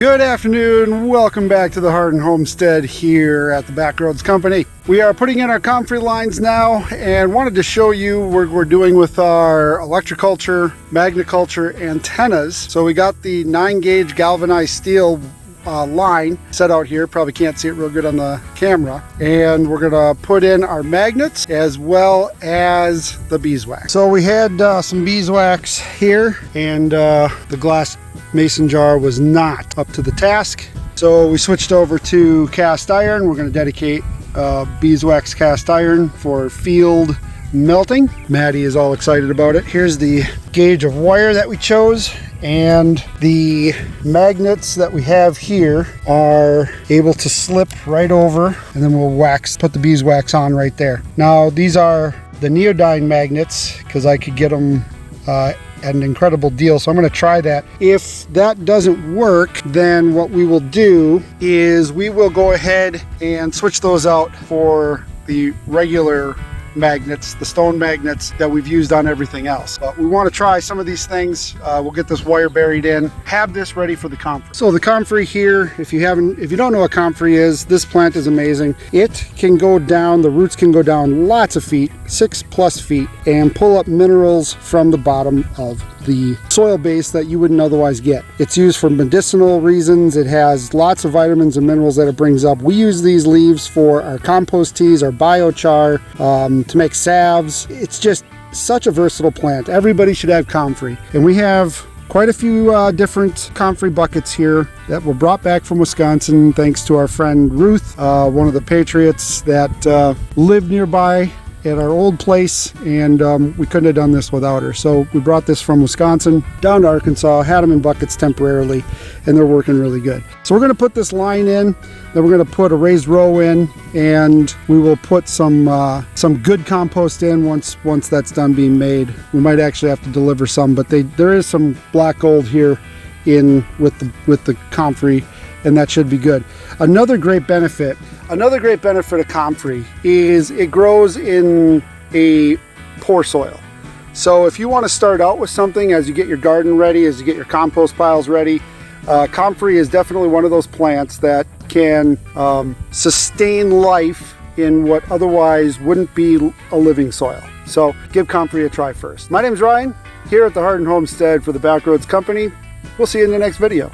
Good afternoon, welcome back to the Harden Homestead here at the Backroads Company. We are putting in our comfrey lines now and wanted to show you what we're doing with our electroculture, magniculture antennas. So we got the 9-gauge galvanized steel line set out here. Probably can't see it real good on the camera. And we're gonna put in our magnets as well as the beeswax. So we had some beeswax here and the glass mason jar was not up to the task. So we switched over to cast iron. We're gonna dedicate beeswax cast iron for field melting. Maddie is all excited about it. Here's the gauge of wire that we chose, and the magnets that we have here are able to slip right over, and then we'll put the beeswax on right there. Now these are the neodymium magnets because I could get them at an incredible deal, so I'm going to try that. If that doesn't work, then what we will do is we will go ahead and switch those out for the regular magnets, the stone magnets that we've used on everything else. But we want to try some of these things. We'll get this wire buried in, have this ready for the comfrey. So the comfrey here, if you don't know what comfrey is, this plant is amazing. It can go down, the roots can go down lots of feet, 6+ feet, and pull up minerals from the bottom of the soil base that you wouldn't otherwise get. It's used for medicinal reasons. It has lots of vitamins and minerals that it brings up. We use these leaves for our compost teas, our biochar, to make salves. It's just such a versatile plant. Everybody should have comfrey. And we have quite a few different comfrey buckets here that were brought back from Wisconsin thanks to our friend Ruth, one of the patriots that lived nearby at our old place, and we couldn't have done this without her. So we brought this from Wisconsin down to Arkansas, had them in buckets temporarily, and they're working really good. So we're going to put this line in, then we're going to put a raised row in, and we will put some good compost in once that's done being made. We might actually have to deliver some, but there is some black gold here in with the comfrey, and that should be good. Another great benefit of comfrey is it grows in a poor soil. So if you want to start out with something as you get your garden ready, as you get your compost piles ready, comfrey is definitely one of those plants that can sustain life in what otherwise wouldn't be a living soil. So give comfrey a try first. My name's Ryan, here at the Harden Homestead for the Backroads Company. We'll see you in the next video.